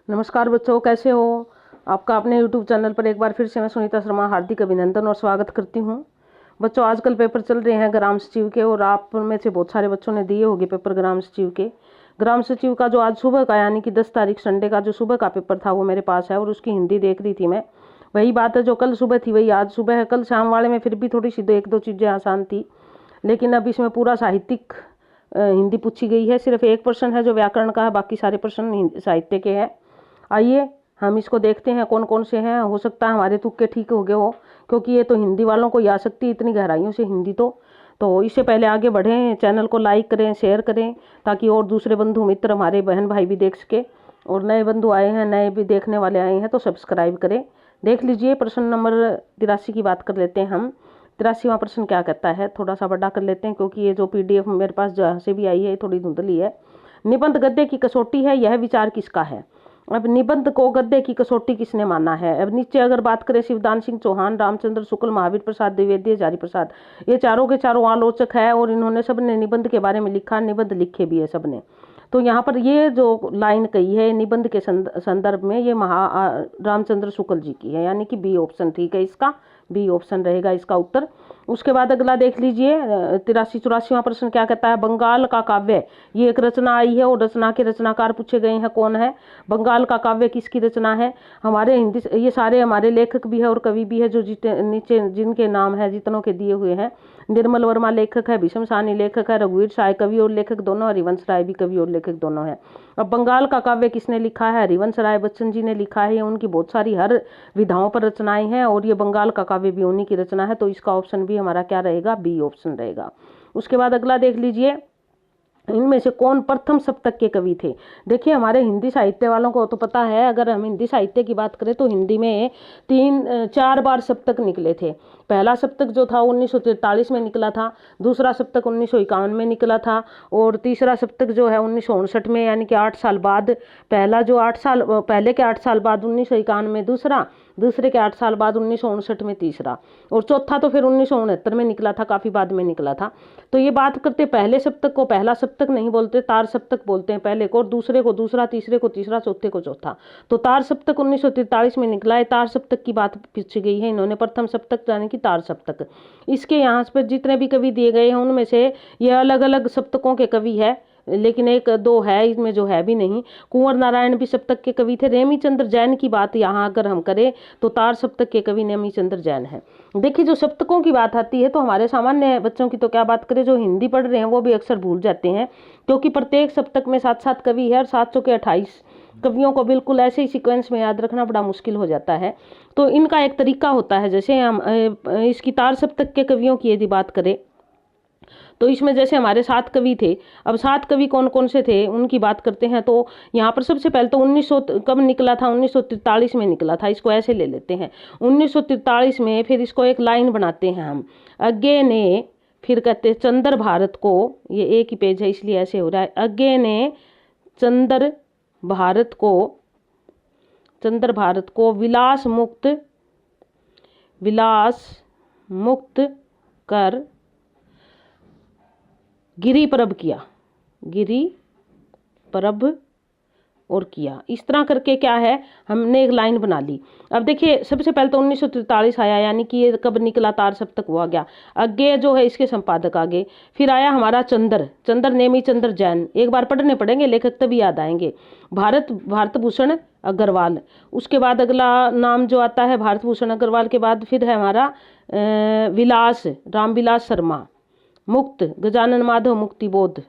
नमस्कार बच्चों, कैसे हो। आपका अपने YouTube चैनल पर एक बार फिर से मैं सुनीता शर्मा हार्दिक अभिनंदन और स्वागत करती हूँ। बच्चों, आजकल पेपर चल रहे हैं ग्राम सचिव के, और आप में से बहुत सारे बच्चों ने दिए होंगे पेपर ग्राम सचिव के। ग्राम सचिव का जो आज सुबह का यानी कि 10 तारीख संडे का जो सुबह का पेपर था वो मेरे पास है, और उसकी हिंदी देख रही थी मैं। वही बात है जो कल सुबह थी वही आज सुबह है। कल शाम वाले में फिर भी थोड़ी सी एक दो चीज़ें आसान थी, लेकिन अब इसमें पूरा साहित्यिक हिंदी पूछी गई है। सिर्फ एक प्रश्न है जो व्याकरण का है, बाकी सारे प्रश्न साहित्य के हैं। आइए हम इसको देखते हैं कौन कौन से हैं। हो सकता है हमारे तुक्के ठीक हो गए हो, क्योंकि ये तो हिंदी वालों को ही आ सकती है इतनी गहराइयों से हिंदी। तो इससे पहले आगे बढ़ें, चैनल को लाइक करें, शेयर करें, ताकि और दूसरे बंधु मित्र हमारे बहन भाई भी देख सके। और नए बंधु आए हैं, नए भी देखने वाले आए हैं तो सब्सक्राइब करें। देख लीजिए प्रश्न नंबर 83 की बात कर लेते हैं हम। 83वां प्रश्न क्या कहता है, थोड़ा सा बड़ा कर लेते हैं क्योंकि ये जो PDF मेरे पास जहाँ से भी आई है थोड़ी धुंधली है। निबंध गद्य की कसौटी है, यह विचार किसका है। अब निबंध को गद्य की कसौटी किसने माना है। अब नीचे अगर बात करें, शिवदान सिंह चौहान, रामचंद्र शुक्ल, महावीर प्रसाद द्विवेदी, हजारी प्रसाद, ये चारों के चारों आलोचक है और इन्होंने सबने निबंध के बारे में लिखा, निबंध लिखे भी है सबने। तो यहाँ पर ये जो लाइन कही है निबंध के संदर्भ में, ये रामचंद्र शुक्ल जी की है, यानी कि बी ऑप्शन ठीक है इसका, बी ऑप्शन रहेगा इसका उत्तर। उसके बाद अगला देख लीजिए 83-84वां प्रश्न क्या कहता है। बंगाल का काव्य, ये एक रचना आई है और रचना के रचनाकार पूछे गए हैं कौन है। बंगाल का काव्य किसकी रचना है। हमारे हिंदी ये सारे हमारे लेखक भी है और कवि भी है जो नीचे जिनके नाम है जितनों के दिए हुए हैं। निर्मल वर्मा लेखक है, भीष्म साहनी लेखक है, रघुवीर साय कवि और लेखक दोनों, हरिवंश राय भी कवि और लेखक दोनों है। अब बंगाल का काव्य किसने लिखा है, हरिवंश राय बच्चन जी ने लिखा है। उनकी बहुत सारी हर विधाओं पर रचनाएं हैं और ये बंगाल का काव्य भी उन्हीं की रचना है, तो इसका ऑप्शन भी हमारा क्या रहेगा, बी ऑप्शन रहेगा। उसके बाद अगला देख लीजिए, इनमें से कौन प्रथम सप्तक के कवि थे। देखिए हमारे हिंदी साहित्य वालों को तो पता है, अगर हम हिंदी साहित्य की बात करें तो हिंदी में 3-4 बार सप्तक निकले थे। पहला सप्तक जो था 1943 में निकला था, दूसरा सप्तक 1951 में निकला था, और तीसरा सप्तक जो है 1959 में, यानी कि 8 साल बाद। पहला जो 8 साल पहले के 8 साल बाद 1951 में दूसरा, दूसरे के 8 साल बाद 1959 में तीसरा, और चौथा तो फिर 1969 में निकला था, काफी बाद में निकला था। तो ये बात करते पहले सप्तक को पहला सप्तक नहीं बोलते, तार सप्तक बोलते हैं पहले को, और दूसरे को दूसरा, तीसरे को तीसरा, चौथे को चौथा। तो तार सप्तक 1943 में निकला है। तार सप्तक की बात पूछी गई है इन्होंने, प्रथम सप्तक यानी कि तार सप्तक। इसके यहाँ पर जितने भी कवि दिए गए हैं उनमें से ये अलग अलग सप्तकों के कवि है, लेकिन एक दो है इसमें जो है भी नहीं। कुंवर नारायण भी सप्तक के कवि थे। नेमीचंद्र जैन की बात यहाँ अगर हम करें तो तार सप्तक के कवि नेमीचंद्र जैन है। देखिए जो सप्तकों की बात आती है तो हमारे सामान्य बच्चों की तो क्या बात करें, जो हिंदी पढ़ रहे हैं वो भी अक्सर भूल जाते हैं, क्योंकि प्रत्येक सप्तक में 7-7 कवि है और 7 चौके 28 कवियों को बिल्कुल ऐसे ही सीक्वेंस में याद रखना बड़ा मुश्किल हो जाता है। तो इनका एक तरीका होता है, जैसे हम इसकी तार सप्तक के कवियों की यदि बात करें तो इसमें जैसे हमारे 7 कवि थे। अब 7 कवि कौन कौन से थे उनकी बात करते हैं। तो यहाँ पर सबसे पहले तो 1900 कब निकला था, 1943 में निकला था, इसको ऐसे ले लेते हैं 1943 में। फिर इसको एक लाइन बनाते हैं हम, अज्ञे ने, फिर कहते हैं चंद्र भारत को, ये एक ही पेज है इसलिए ऐसे हो रहा है, अज्ञे ने चंद्र भारत को विलास मुक्त कर गिरी परब और किया। इस तरह करके क्या है, हमने एक लाइन बना ली। अब देखिए सबसे पहले तो 1943 आया, यानी कि ये कब निकला, तार सप्तक हुआ गया। आगे जो है इसके संपादक आगे, फिर आया हमारा चंद्र नेमीचंद्र जैन, एक बार पढ़ने पड़ेंगे लेखक तभी याद आएंगे। भारत भूषण अग्रवाल, उसके बाद अगला नाम जो आता है भारत भूषण अग्रवाल के बाद फिर है हमारा रामविलास शर्मा, मुक्त गजानन माधव मुक्तिबोध,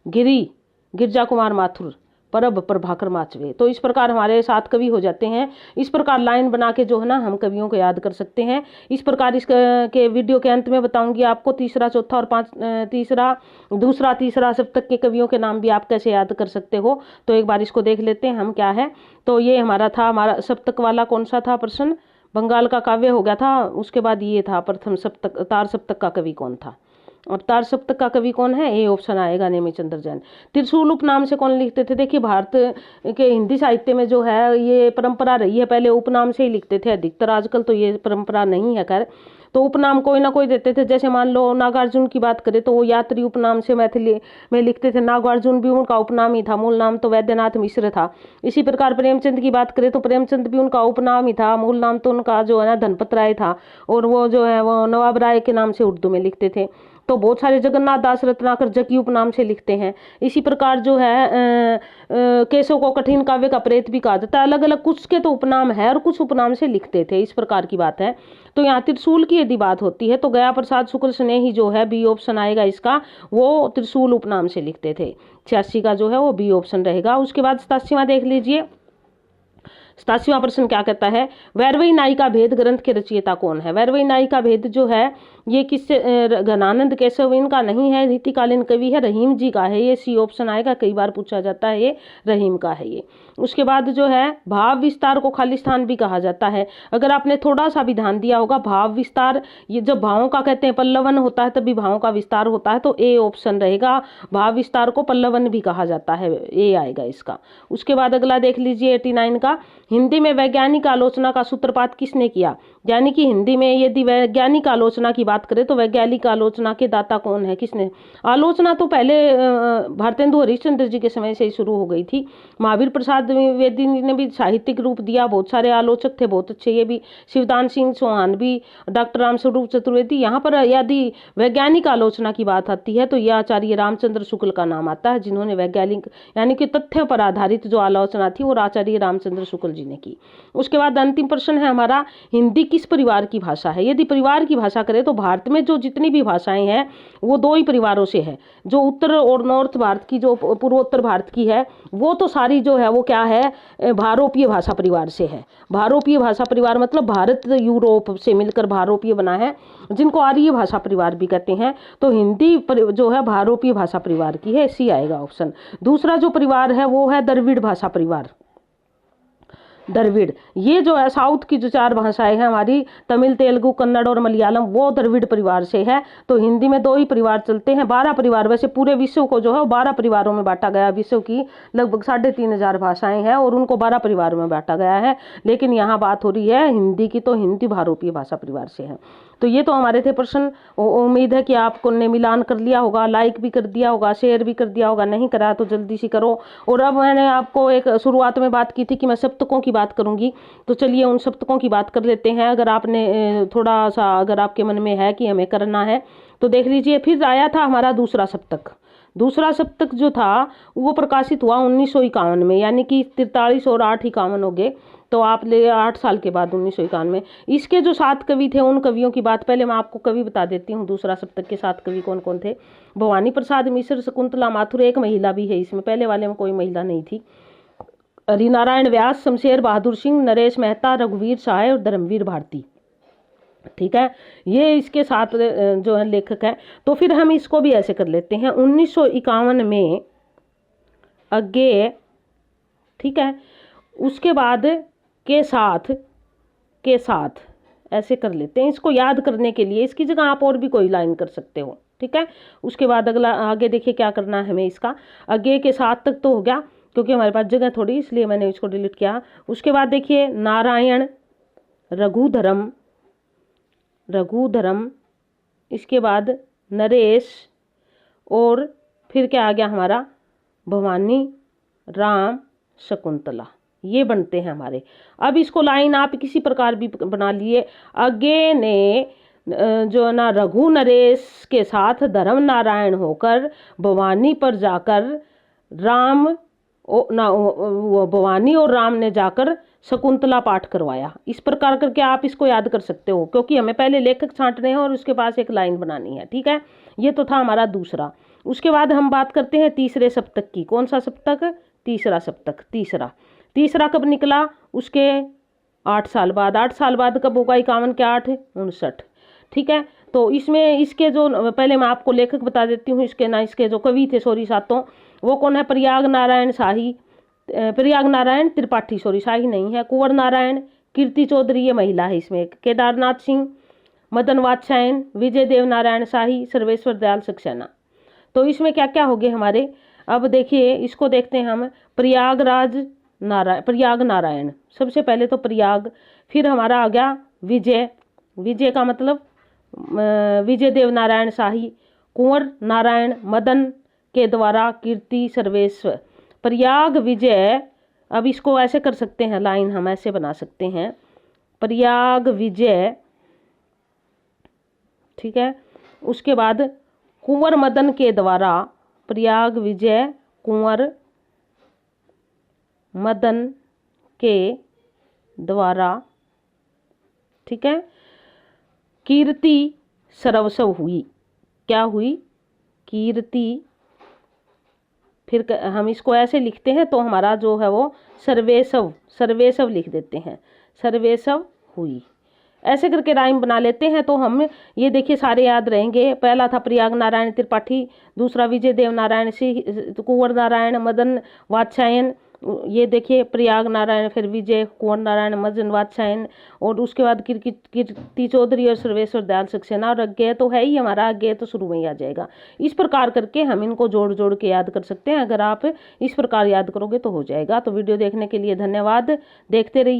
गिरजा कुमार माथुर, परब प्रभाकर माचवे। तो इस प्रकार हमारे 7 कवि हो जाते हैं। इस प्रकार लाइन बना के जो है ना हम कवियों को याद कर सकते हैं। इस प्रकार के वीडियो के अंत में बताऊंगी आपको तीसरा, चौथा और दूसरा तीसरा सप्तक के कवियों के नाम भी आप कैसे याद कर सकते हो। तो एक बार इसको देख लेते हैं हम क्या है। तो ये हमारा सप्तक वाला कौन सा था प्रश्न, बंगाल का काव्य हो गया था। उसके बाद ये था प्रथम सप्तक, तार सप्तक का कवि कौन था। अवतार सप्तक का कवि कौन है? ए ऑप्शन आएगा, नेमिचंद्र जैन। त्रिशूल उपनाम से कौन लिखते थे? देखिए भारत के हिंदी साहित्य में जो है ये परंपरा रही है, पहले उपनाम से ही लिखते थे अधिकतर, आजकल तो ये परंपरा नहीं है खैर। तो उपनाम कोई ना कोई देते थे, जैसे मान लो नागार्जुन की बात करें तो वो यात्री उपनाम से मैथिली में लिखते थे। नागार्जुन भी उनका उपनाम ही था, मूल नाम तो वैद्यनाथ मिश्र था। इसी प्रकार प्रेमचंद की बात करें तो प्रेमचंद भी उनका उपनाम ही था, मूल नाम तो उनका जो है ना धनपत राय था, और वो जो है वो नवाब राय के नाम से उर्दू में लिखते थे। तो बहुत सारे जगन्नाथ दास रत्नाकर जकी उपनाम से लिखते हैं। इसी प्रकार जो है केशव को कठिन काव्य का प्रेत भी कहा जाता है। अलग अलग कुछ के तो उपनाम है और कुछ उपनाम से लिखते थे, इस प्रकार की बात है। तो यहाँ त्रिशूल की यदि बात होती है तो गया प्रसाद शुक्ल स्नेही जो है बी ऑप्शन आएगा इसका, वो त्रिशूल उपनाम से लिखते थे। 86 का जो है वो बी ऑप्शन रहेगा। उसके बाद 87वां देख लीजिए। 87वां प्रश्न क्या कहता है? वैरवई नायिका भेद ग्रंथ के रचयिता कौन है? वैरवई नायिका भेद जो है ये किससे? घनानंद केशव इनका नहीं है, रीतिकालीन कवि है, रहीम जी का है, ये सी ऑप्शन आएगा, कई बार पूछा जाता है, ये रहीम का है ये। उसके बाद जो है भाव विस्तार को खालिस्तान भी कहा जाता है। अगर आपने थोड़ा सा भी ध्यान दिया होगा, भाव विस्तार ये जब भावों का कहते हैं पल्लवन होता है तभी भावों का विस्तार होता है, तो ए ऑप्शन रहेगा। भाव विस्तार को पल्लवन भी कहा जाता है, ए आएगा इसका। उसके बाद अगला देख लीजिए 89 का। हिंदी में वैज्ञानिक आलोचना का सूत्रपात किसने किया? यानी कि हिंदी में यदि वैज्ञानिक आलोचना की बात करें तो वैज्ञानिक आलोचना के दाता कौन है, किसने? आलोचना तो पहले भारतेंदु हरिश्चंद्र जी के समय से ही शुरू हो गई थी। महावीर प्रसाद द्विवेदी ने भी साहित्यिक रूप दिया, बहुत सारे आलोचक थे बहुत अच्छे, ये भी शिवदान सिंह चौहान भी, डॉक्टर रामस्वरूप चतुर्वेदी। यहाँ पर यदि वैज्ञानिक आलोचना की बात आती है तो यह आचार्य रामचंद्र शुक्ल का नाम आता है, जिन्होंने वैज्ञानिक यानी कि तथ्य पर आधारित जो आलोचना थी वो आचार्य रामचंद्र शुक्ल जी ने की। उसके बाद अंतिम प्रश्न है हमारा, हिंदी किस परिवार की भाषा है? यदि परिवार की भाषा करें तो भारत में जो जितनी भी भाषाएं हैं वो दो ही परिवारों से है। जो उत्तर और नॉर्थ भारत की, जो पूर्वोत्तर भारत की है, वो तो सारी जो है वो क्या है, भारोपीय भाषा परिवार से है। भारोपीय भाषा परिवार मतलब भारत यूरोप से मिलकर भारोपीय बना है, जिनको आर्य भाषा परिवार भी कहते हैं। तो हिंदी जो है भारोपीय भाषा परिवार की है, सी आएगा ऑप्शन। दूसरा जो परिवार है वो है द्रविड़ भाषा परिवार। द्रविड़, ये जो है साउथ की जो 4 भाषाएं हैं हमारी, तमिल, तेलुगु, कन्नड़ और मलयालम, वो द्रविड़ परिवार से है। तो हिंदी में 2 ही परिवार चलते हैं। 12 परिवार, वैसे पूरे विश्व को जो है 12 परिवारों में बांटा गया। विश्व की लगभग 3,500 भाषाएं हैं और उनको 12 परिवारों में बांटा गया है। लेकिन यहाँ बात हो रही है हिंदी की, तो हिंदी भारोपीय भाषा परिवार से है। तो ये तो हमारे थे प्रश्न। उम्मीद है कि आपको ने मिलान कर लिया होगा, लाइक भी कर दिया होगा, शेयर भी कर दिया होगा। नहीं करा तो जल्दी से करो। और अब मैंने आपको एक शुरुआत में बात की थी कि मैं सप्तकों की बात करूंगी, तो चलिए उन सप्तकों की बात कर लेते हैं। अगर आपने थोड़ा सा, अगर आपके मन में है कि हमें करना है तो देख लीजिए। फिर आया था हमारा दूसरा सप्तक। दूसरा सप्तक जो था वो प्रकाशित हुआ 1951 में, यानी कि 43 और 8 51 हो गए, तो आप ले 8 साल के बाद 1951 में। इसके जो 7 कवि थे उन कवियों की बात पहले मैं आपको कवि बता देती हूँ। दूसरा सप्तक के 7 कवि कौन कौन थे? भवानी प्रसाद मिश्र, शकुंतला माथुर, एक महिला भी है इसमें, पहले वाले में कोई महिला नहीं थी। हरिनारायण व्यास, शमशेर बहादुर सिंह, नरेश मेहता, रघुवीर सहाय और धर्मवीर भारती। ठीक है, ये इसके 7 जो है लेखक हैं। तो फिर हम इसको भी ऐसे कर लेते हैं 1951 में अज्ञेय, ठीक है, उसके बाद के साथ ऐसे कर लेते हैं। इसको याद करने के लिए इसकी जगह आप और भी कोई लाइन कर सकते हो, ठीक है। उसके बाद अगला आगे देखिए क्या करना है हमें। इसका अज्ञेय के 7 तक तो हो गया, क्योंकि हमारे पास जगह थोड़ी, इसलिए मैंने इसको डिलीट किया। उसके बाद देखिए नारायण, रघुधरम, इसके बाद नरेश, और फिर क्या आ गया हमारा भवानी, राम, शकुंतला, ये बनते हैं हमारे। अब इसको लाइन आप किसी प्रकार भी बना लिए। अज्ञेय ने जो ना रघु नरेश के साथ धर्म नारायण होकर भवानी पर जाकर भवानी और राम ने जाकर शकुंतला पाठ करवाया। इस प्रकार करके आप इसको याद कर सकते हो, क्योंकि हमें पहले लेखक छांटने हैं और उसके पास एक लाइन बनानी है, ठीक है। ये तो था हमारा दूसरा। उसके बाद हम बात करते हैं तीसरे सप्तक की। कौन सा सप्तक? तीसरा सप्तक। तीसरा कब निकला? उसके 8 साल बाद। 8 साल बाद कब होगा? 51 के 8 59, ठीक है। तो इसमें इसके जो पहले मैं आपको लेखक बता देती हूँ, इसके जो कवि थे 7, वो कौन है? प्रयाग नारायण त्रिपाठी, शाही नहीं है। कुंवर नारायण, कीर्ति चौधरी, ये महिला है इसमें। केदारनाथ सिंह, मदन वात्स्यायन, विजय देव नारायण शाही, सर्वेश्वर दयाल सक्सेना। तो इसमें क्या क्या हो गए हमारे, अब देखिए इसको देखते हैं हम। प्रयाग नारायण, सबसे पहले तो प्रयाग, फिर हमारा आ गया विजय, विजय का मतलब विजय देव नारायण शाही, कुंवर नारायण मदन के द्वारा कीर्ति सर्वेश्वर, प्रयाग विजय। अब इसको ऐसे कर सकते हैं, लाइन हम ऐसे बना सकते हैं, प्रयाग विजय, ठीक है। उसके बाद कुंवर मदन के द्वारा, प्रयाग विजय कुंवर मदन के द्वारा, ठीक है, कीर्ति सर्वस्व हुई, क्या हुई, कीर्ति। फिर हम इसको ऐसे लिखते हैं तो हमारा जो है वो सर्वेस्व, सर्वेस्व लिख देते हैं, सर्वेस्व हुई। ऐसे करके राइम बना लेते हैं तो हम ये देखिए सारे याद रहेंगे। पहला था प्रयाग नारायण त्रिपाठी, दूसरा विजय देव नारायण सिंह, कुंवर नारायण मदन वात्स्यायन, ये देखिए प्रयाग नारायण, फिर विजय, कुंवर नारायण मदन वात्स्यायन, और उसके बाद कीर्ति चौधरी और सर्वेश्वर दयाल सक्सेना, और अज्ञेय तो है ही हमारा, अज्ञेय तो शुरू में ही आ जाएगा। इस प्रकार करके हम इनको जोड़ जोड़ के याद कर सकते हैं। अगर आप इस प्रकार याद करोगे तो हो जाएगा। तो वीडियो देखने के लिए धन्यवाद, देखते रहिए।